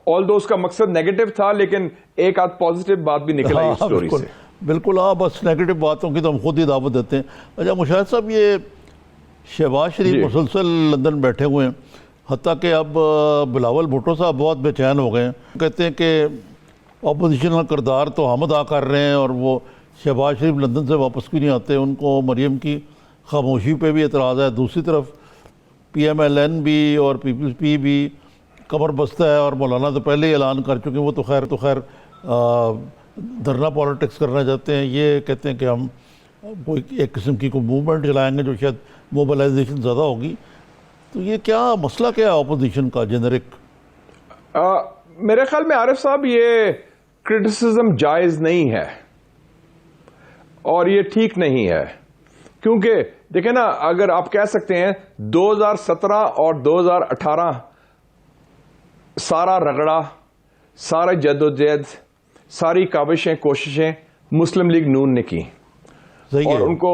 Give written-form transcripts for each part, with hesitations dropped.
آل دو اس کا مقصد نیگیٹو تھا، لیکن ایک آدھ پازیٹیو بات بھی نکل آئی اسٹوری سے. بالکل. بس نیگیٹو باتوں کی تو ہم خود ہی دعوت دیتے ہیں. اچھا مشاہد صاحب، یہ شہباز شریف مسلسل لندن بیٹھے ہوئے ہیں، حتیٰ کہ اب بلاول بھٹو صاحب بہت بے چین ہو گئے ہیں. کہتے ہیں کہ اپوزیشن کا کردار تو ہم ادا کر رہے ہیں اور وہ شہباز شریف لندن سے واپس کیوں نہیں آتے. ان کو مریم کی خاموشی پہ بھی اعتراض ہے. دوسری طرف پی ایم ایل این بھی اور پیپلز پی بھی کمر بستہ ہے، اور مولانا تو پہلے ہی اعلان کر چکے ہیں وہ تو خیر دھرنا پالیٹکس کرنا چاہتے ہیں. یہ کہتے ہیں کہ ہم کوئی ایک قسم کی کوئی موومنٹ چلائیں گے جو شاید موبلائزیشن زیادہ ہوگی. تو یہ کیا مسئلہ کیا ہے اپوزیشن کا جنرک؟ میرے خیال میں عارف صاحب یہ کرٹیسزم جائز نہیں ہے اور یہ ٹھیک نہیں ہے، کیونکہ دیکھیں نا، اگر آپ کہہ سکتے ہیں 2017 اور 2018 سارا رگڑا، سارا جدوجہد، ساری کاوشیں کوششیں مسلم لیگ نون نے کی، اور ان کو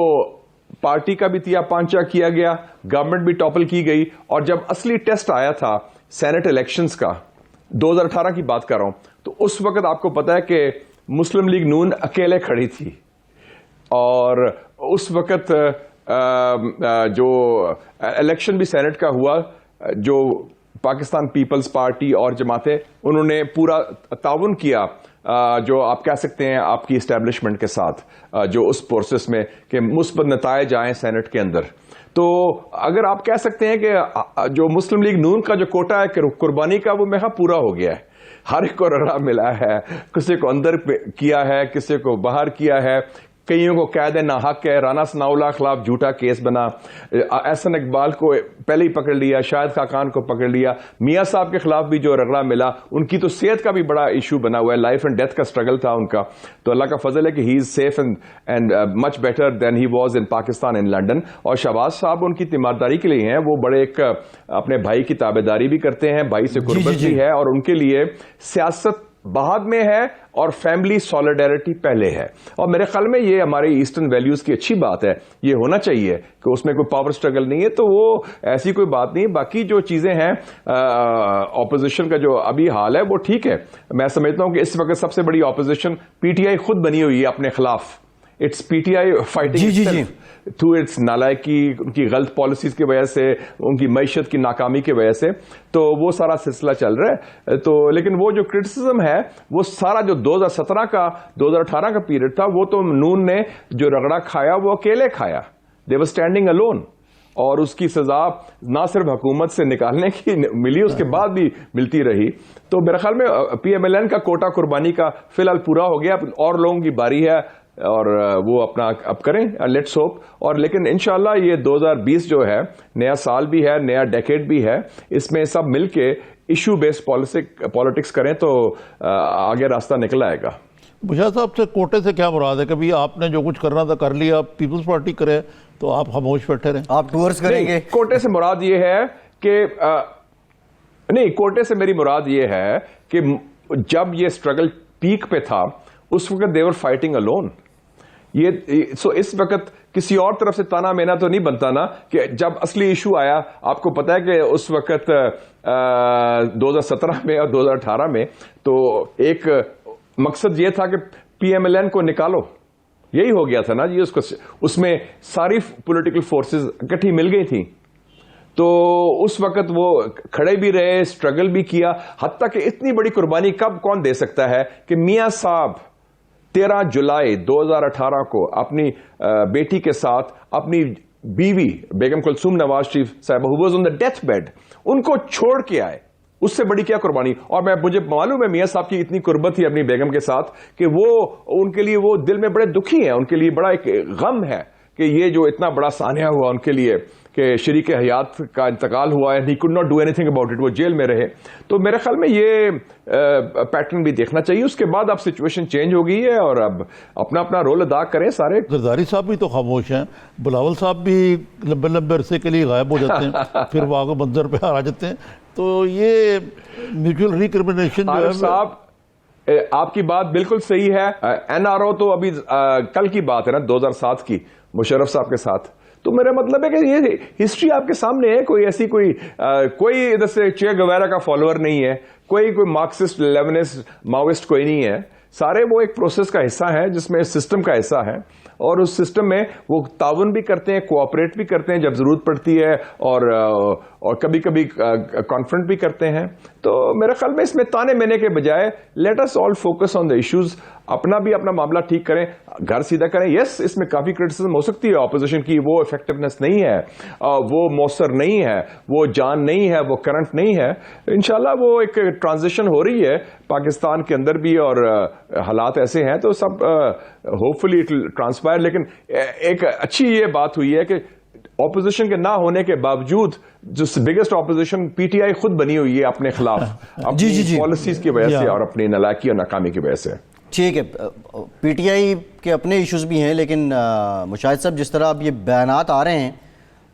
پارٹی کا بھی تیا پانچا کیا گیا، گورنمنٹ بھی ٹاپل کی گئی. اور جب اصلی ٹیسٹ آیا تھا سینٹ الیکشنز کا، 2018 کی بات کر رہا ہوں، تو اس وقت آپ کو پتا ہے کہ مسلم لیگ نون اکیلے کھڑی تھی. اور اس وقت جو الیکشن بھی سینٹ کا ہوا، جو پاکستان پیپلز پارٹی اور جماعتیں، انہوں نے پورا تعاون کیا جو آپ کہہ سکتے ہیں آپ کی اسٹیبلشمنٹ کے ساتھ، جو اس پروسیس میں کہ مثبت نتائج آئیں سینٹ کے اندر. تو اگر آپ کہہ سکتے ہیں کہ جو مسلم لیگ نون کا جو کوٹا ہے قربانی کا، وہ میرا پورا ہو گیا ہے. ہر ایک کو رگڑا ملا ہے، کسی کو اندر کیا ہے، کسی کو باہر کیا ہے، کئیوں کو قید ناحق ہے. رانا ثناء اللہ خلاف جھوٹا کیس بنا، احسن اقبال کو پہلے ہی پکڑ لیا، شاہد خاقان کو پکڑ لیا، میاں صاحب کے خلاف بھی جو رگڑا ملا، ان کی تو صحت کا بھی بڑا ایشو بنا ہوا ہے، لائف اینڈ ڈیتھ کا سٹرگل تھا ان کا. تو اللہ کا فضل ہے کہ he is safe and much better than he was in Pakistan in London. اور شہباز صاحب ان کی تیمارداری کے لیے ہیں، وہ بڑے ایک اپنے بھائی کی تابعداری بھی کرتے ہیں، بھائی سے قربت بھی ہے، اور ان کے لیے سیاست بعد میں ہے اور فیملی سالیڈیرٹی پہلے ہے. اور میرے خیال میں یہ ہمارے ایسٹرن ویلیوز کی اچھی بات ہے، یہ ہونا چاہیے کہ اس میں کوئی پاور سٹرگل نہیں ہے. تو وہ ایسی کوئی بات نہیں. باقی جو چیزیں ہیں اپوزیشن کا جو ابھی حال ہے وہ ٹھیک ہے. میں سمجھتا ہوں کہ اس وقت سب سے بڑی اپوزیشن پی ٹی آئی خود بنی ہوئی ہے اپنے خلاف. It's P T I fighting through its نالائکی، ان کی غلط پالیسیز کی وجہ سے، ان کی معیشت کی ناکامی کی وجہ سے. تو وہ سارا سلسلہ چل رہا ہے. تو لیکن وہ جو کرٹیسزم ہے، وہ سارا جو 2017 کا 2018 کا پیریڈ تھا، وہ تو نون نے جو رگڑا کھایا وہ اکیلے کھایا. دے ور اسٹینڈنگ الون. اور اس کی سزا نہ صرف حکومت سے نکالنے کی ملی، اس کے بعد بھی ملتی رہی. تو میرے خیال میں پی ایم ایل این کا کوٹا قربانی کا فی الحال پورا ہو گیا. اور لوگوں کی باری ہے اور وہ اپنا اب کریں، لیٹس ہوپ. اور لیکن انشاءاللہ یہ 2020 جو ہے نیا سال بھی ہے، نیا ڈیکیڈ بھی ہے، اس میں سب مل کے ایشو بیسڈ پالیٹکس کریں تو آگے راستہ نکل آئے گا. مشاہد صاحب سے کوٹے سے کیا مراد ہے؟ کبھی آپ نے جو کچھ کرنا تھا کر لیا، پیپلز پارٹی کرے تو آپ خاموش بیٹھے رہیں؟ آپ ٹورز کریں گے؟ کوٹے سے مراد یہ ہے کہ نہیں، کوٹے سے میری مراد یہ ہے کہ جب یہ اسٹرگل پیک پہ تھا اس وقت they were fighting alone. اس وقت کسی اور طرف سے تانا مینا تو نہیں بنتا نا، کہ جب اصلی ایشو آیا. آپ کو پتا ہے کہ اس وقت 2017 میں اور 2018 میں تو ایک مقصد یہ تھا کہ پی ایم ایل این کو نکالو. یہی ہو گیا تھا نا جی. اس میں ساری پولیٹیکل فورسز اکٹھی مل گئی تھیں. تو اس وقت وہ کھڑے بھی رہے، اسٹرگل بھی کیا، حتیٰ کہ اتنی بڑی قربانی کب کون دے سکتا ہے کہ میاں صاحب 13 جولائی 2018 کو اپنی بیٹی کے ساتھ اپنی بیوی بیگم کلثوم نواز شریف صاحبہ who was on the death bed، ان کو چھوڑ کے آئے. اس سے بڑی کیا قربانی؟ اور مجھے معلوم ہے میاں صاحب کی اتنی قربت تھی اپنی بیگم کے ساتھ کہ وہ ان کے لیے وہ دل میں بڑے دکھی ہیں، ان کے لیے بڑا ایک غم ہے کہ یہ جو اتنا بڑا سانحہ ہوا ان کے لیے کہ شریک حیات کا انتقال ہوا ہے. ہی could not do anything about it، وہ جیل میں رہے. تو میرے خیال میں یہ پیٹرن بھی دیکھنا چاہیے. اس کے بعد اب سچویشن چینج ہو گئی ہے اور اب اپنا اپنا رول ادا کریں سارے. زرداری صاحب بھی تو خاموش ہیں، بلاول صاحب بھی لمبے لمبے عرصے کے لیے غائب ہو جاتے ہیں پھر وہ آگے منظر پہ آ جاتے ہیں. تو یہ میوچل ریکرمنیشن جو ہے. صاحب آپ کی بات بالکل صحیح ہے. این آر او تو ابھی کل کی بات ہے نا، 2007 کی، مشرف صاحب کے ساتھ. تو میرا مطلب ہے کہ یہ ہسٹری آپ کے سامنے ہے. کوئی ایسی کوئی ادھر سے چے گویرا کا فالوور نہیں ہے، کوئی مارکسسٹ لیونسٹ ماوسٹ کوئی نہیں ہے. سارے وہ ایک پروسیس کا حصہ ہے جس میں سسٹم کا حصہ ہے, اور اس سسٹم میں وہ تعاون بھی کرتے ہیں, کوآپریٹ بھی کرتے ہیں جب ضرورت پڑتی ہے, اور کبھی کبھی کانفرنٹ بھی کرتے ہیں. تو میرے خیال میں اس میں تانے مینے کے بجائے let us all focus on the issues. اپنا معاملہ ٹھیک کریں, گھر سیدھا کریں. یس, اس میں کافی کرٹیسزم ہو سکتی ہے اپوزیشن کی, وہ افیکٹونیس نہیں ہے, وہ مؤثر نہیں ہے, وہ جان نہیں ہے, وہ کرنٹ نہیں ہے. انشاءاللہ وہ ایک ٹرانزیشن ہو رہی ہے پاکستان کے اندر بھی, اور حالات ایسے ہیں تو سب ہوپ فلی اٹ ول ٹرانسپائر. لیکن ایک اچھی یہ بات ہوئی ہے کہ اپوزیشن کے نہ ہونے کے باوجود جو بگیسٹ اپوزیشن پی ٹی آئی خود بنی ہوئی ہے اپنے خلاف اپنی پالیسیز کی وجہ سے اور اپنی نالائکی اور ناکامی کی وجہ سے. ٹھیک ہے, پی ٹی آئی کے اپنے ایشوز بھی ہیں, لیکن مشاہد صاحب جس طرح اب یہ بیانات آ رہے ہیں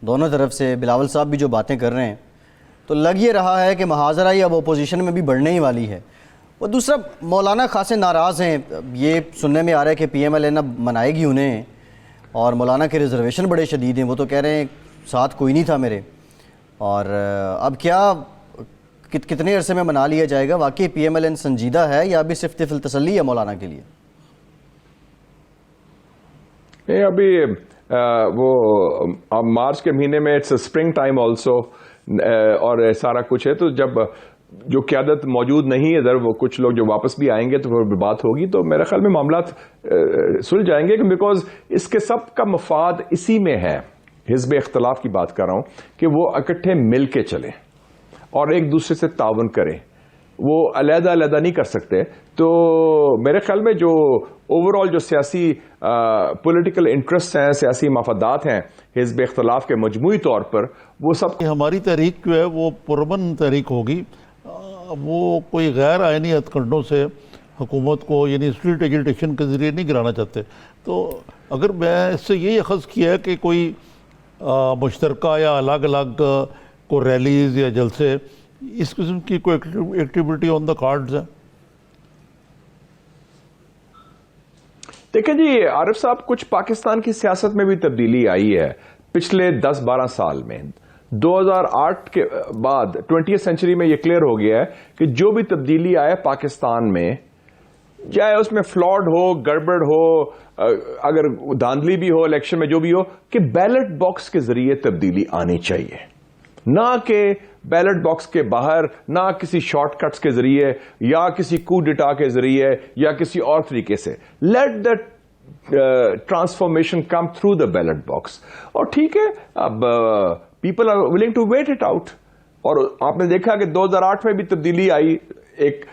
دونوں طرف سے, بلاول صاحب بھی جو باتیں کر رہے ہیں, تو لگ یہ رہا ہے کہ محاذرہ ہی اب اپوزیشن میں بھی بڑھنے ہی والی ہے. اور دوسرا, مولانا خاصے ناراض ہیں, یہ سننے میں آ رہا ہے کہ پی ایم ایل این اب منائے گی انہیں, اور مولانا کے ریزرویشن بڑے شدید ہیں. وہ تو کہہ رہے ہیں ساتھ کوئی نہیں تھا میرے, اور اب کیا کتنے عرصے میں منا لیا جائے گا؟ واقعی پی ایم ایل این سنجیدہ ہے یا ابھی صرف طفل تسلی ہے مولانا کے لیے؟ نہیں, ابھی وہ مارچ کے مہینے میں اٹس اسپرنگ ٹائم آلسو, اور سارا کچھ ہے. تو جب جو قیادت موجود نہیں ہے ادھر, وہ کچھ لوگ جو واپس بھی آئیں گے تو پھر بات ہوگی, تو میرے خیال میں معاملات سلجھ جائیں گے, بیکاز اس کے سب کا مفاد اسی میں ہے. حزب اختلاف کی بات کر رہا ہوں کہ وہ اکٹھے مل کے چلیں اور ایک دوسرے سے تعاون کریں, وہ علیحدہ نہیں کر سکتے. تو میرے خیال میں جو اوور آل جو سیاسی پولیٹیکل انٹرسٹ ہیں, سیاسی مفادات ہیں حزب اختلاف کے مجموعی طور پر, وہ سب ہماری تحریک جو ہے وہ پرامن تحریک ہوگی. وہ کوئی غیر آئینی ہتھ کنڈوں سے حکومت کو یعنی اسٹریٹ ایجیٹیشن کے ذریعے نہیں گرانا چاہتے. تو اگر میں اس سے یہ اخذ کیا ہے کہ کوئی مشترکہ یا الگ الگ کو ریلیز یا جلسے اس قسم کی کوئی ایکٹیویٹی آن دا کارڈز ہے؟ دیکھیں جی عارف صاحب, کچھ پاکستان کی سیاست میں بھی تبدیلی آئی ہے پچھلے 10-12 سال میں. 2008 کے بعد 20th سینچری میں یہ کلیئر ہو گیا ہے کہ جو بھی تبدیلی آئے پاکستان میں, چاہے اس میں فلاڈ ہو, گڑبڑ ہو, اگر دھاندلی بھی ہو الیکشن میں, جو بھی ہو, کہ بیلٹ باکس کے ذریعے تبدیلی آنی چاہیے, نہ کہ بیلٹ باکس کے باہر, نہ کسی شارٹ کٹس کے ذریعے یا کسی کو ڈٹا کے ذریعے یا کسی اور طریقے سے. Let the transformation come through the ballot box. اور ٹھیک ہے, اب people are willing to wait it out. اور آپ نے دیکھا کہ 2008 میں بھی تبدیلی آئی, ایک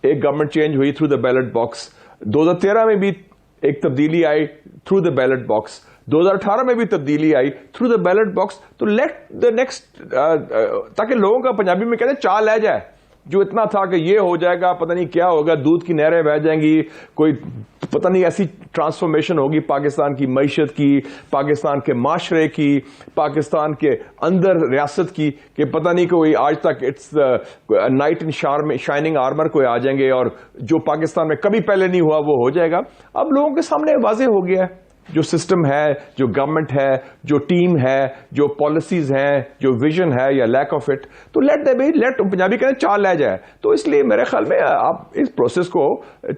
گورنمنٹ چینج ہوئی تھرو دا بیلٹ باکس. 2013 میں بھی ایک تبدیلی آئی تھرو دا بیلٹ باکس. 2018 میں بھی تبدیلی آئی تھرو دا بیلٹ باکس. تو لیٹ دا نیکسٹ, تاکہ لوگوں کا پنجابی میں کہتے ہیں چال لے جائے, جو اتنا تھا کہ یہ ہو جائے گا, پتہ نہیں کیا ہوگا, دودھ کی نہریں بہہ جائیں گی, کوئی پتہ نہیں ایسی ٹرانسفارمیشن ہوگی پاکستان کی معیشت کی, پاکستان کے معاشرے کی, پاکستان کے اندر ریاست کی, کہ پتہ نہیں کوئی آج تک it's knight in shining armour کوئی آ جائیں گے, اور جو پاکستان میں کبھی پہلے نہیں ہوا وہ ہو جائے گا. اب لوگوں کے سامنے واضح ہو گیا ہے جو سسٹم ہے, جو گورنمنٹ ہے, جو ٹیم ہے, جو پالیسیز ہیں, جو ویژن ہے یا لیک آف اٹ. تو لیٹ پنجابی کہتے ہیں چال لے جائے. تو اس لیے میرے خیال میں آپ اس پروسیس کو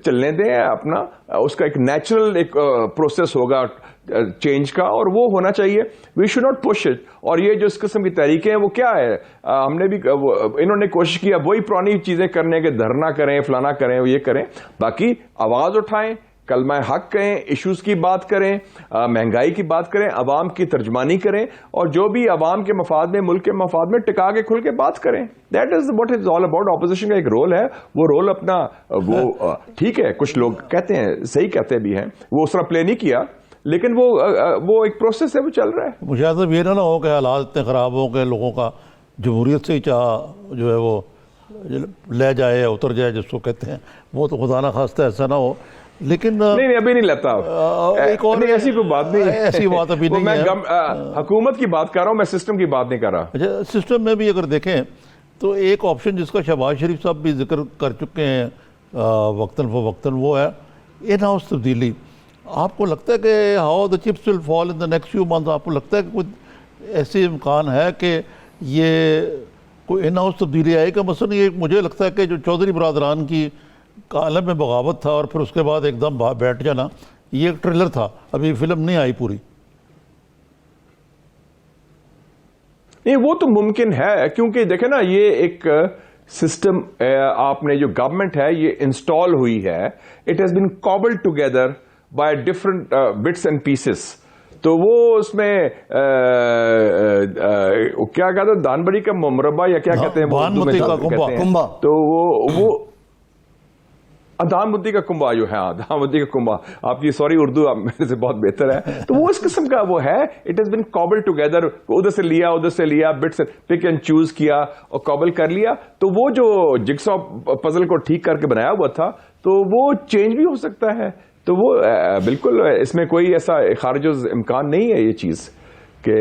چلنے دیں, اپنا اس کا ایک نیچرل ایک پروسیس ہوگا چینج کا, اور وہ ہونا چاہیے. We should not push it. اور یہ جو اس قسم کی تحریکیں ہیں وہ کیا ہے, ہم نے بھی انہوں نے کوشش کیا وہی پرانی چیزیں کرنے کے, دھرنا کریں, فلانا کریں, یہ کریں. باقی آواز اٹھائیں, کلمہ حق کہیں, ایشوز کی بات کریں, مہنگائی کی بات کریں, عوام کی ترجمانی کریں, اور جو بھی عوام کے مفاد میں, ملک کے مفاد میں ٹکا کے کھل کے بات کریں. That is what is all about. Opposition کا ایک رول ہے, وہ رول اپنا وہ ٹھیک ہے, کچھ لوگ کہتے ہیں, صحیح کہتے بھی ہیں, وہ اس طرح پلے نہیں کیا, لیکن وہ ایک پروسیس ہے, وہ چل رہا ہے. مجھے صاحب یہ نہ ہو کہ حالات اتنے خراب ہو کہ لوگوں کا جمہوریت سے ہی چاہ جو ہے وہ لے جائے, اتر جائے جس کو کہتے ہیں, وہ تو خدا نہ خواستہ ایسا نہ ہو. لیکن نہیں ابھی نہیں لگتا, ایسی کوئی بات نہیں ہے, ایسی بات ابھی نہیں ہے. میں حکومت کی بات کر رہا ہوں, میں سسٹم کی بات نہیں کر رہا. اچھا, سسٹم میں بھی اگر دیکھیں تو ایک آپشن جس کا شہباز شریف صاحب بھی ذکر کر چکے ہیں وقتاً فوقتاً, وہ ہے ان ہاؤس تبدیلی. آپ کو لگتا ہے کہ how the chips will fall in the next few months, آپ کو لگتا ہے کہ کوئی ایسی امکان ہے کہ یہ کوئی ان ہاؤس تبدیلی آئی کا مثلا یہ مجھے لگتا ہے کہ جو چودھری برادران کی عالم میں بغاوت تھا اور پھر اس کے بعد ایک دم بیٹھ جانا، یہ ایک ٹریلر تھا، ابھی فلم نہیں آئی پوری. نہیں وہ تو ممکن ہے، کیونکہ دیکھیں نا یہ ایک سسٹم آپ نے جو گورنمنٹ ہے یہ انسٹال ہوئی ہے، it has been cobbled together by different bits and pieces. تو وہ اس میں کیا کہتے ہیں دان بڑی کا مربع یا کیا کہتے ہیں کنبا، تو وہ دان مدی کا کنبا جو ہے، دان مدی کا کنبا، آپ کی سوری اردو میرے سے بہت بہتر ہے. تو وہ اس قسم کا وہ ہے، it has been COBOL together, ادھر سے لیا بٹس پک اینڈ چوز کیا اور کوبل کر لیا. تو وہ جو جگسا پزل کو ٹھیک کر کے بنایا ہوا تھا تو وہ چینج بھی ہو سکتا ہے. تو وہ بالکل اس میں کوئی ایسا خارج امکان نہیں ہے یہ چیز کہ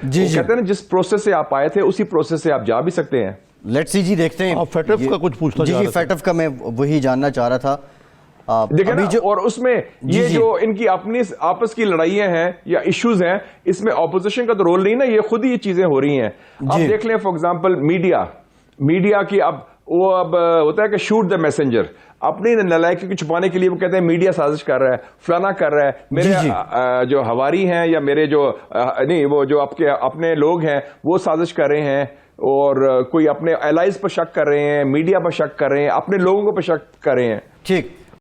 کہتے ہیں جس پروسیس سے آپ آئے تھے اسی پروسیس سے آپ جا بھی سکتے ہیں. لیٹس سی جی دیکھتے ہیں. آپ فیٹف کا کچھ پوچھنا چاہ رہے تھے؟ فیٹف کا میں وہی جاننا چاہ رہا تھا. دیکھیں نا، اور اس میں یہ جو ان کی اپنی آپس کی لڑائیاں ہیں یا ایشوز ہیں، اس میں اپوزیشن کا تو رول نہیں نا، یہ خود ہی یہ چیزیں ہو رہی ہیں. آپ دیکھ لیں فار ایگزامپل میڈیا کی اب ہوتا ہے کہ شوٹ دا میسنجر، اپنی نالائکی کو چھپانے کے لیے وہ کہتے ہیں میڈیا سازش کر رہا ہے، فلانا کر رہا ہے، میرے جو ہواری ہیں یا میرے جو نہیں وہ جو آپ کے اپنے لوگ ہیں وہ سازش کر رہے ہیں، اور کوئی اپنے الائز پر شک کر رہے ہیں، میڈیا پر شک کر رہے ہیں، اپنے لوگوں کو پر شک کر رہے ہیں. ٹھیک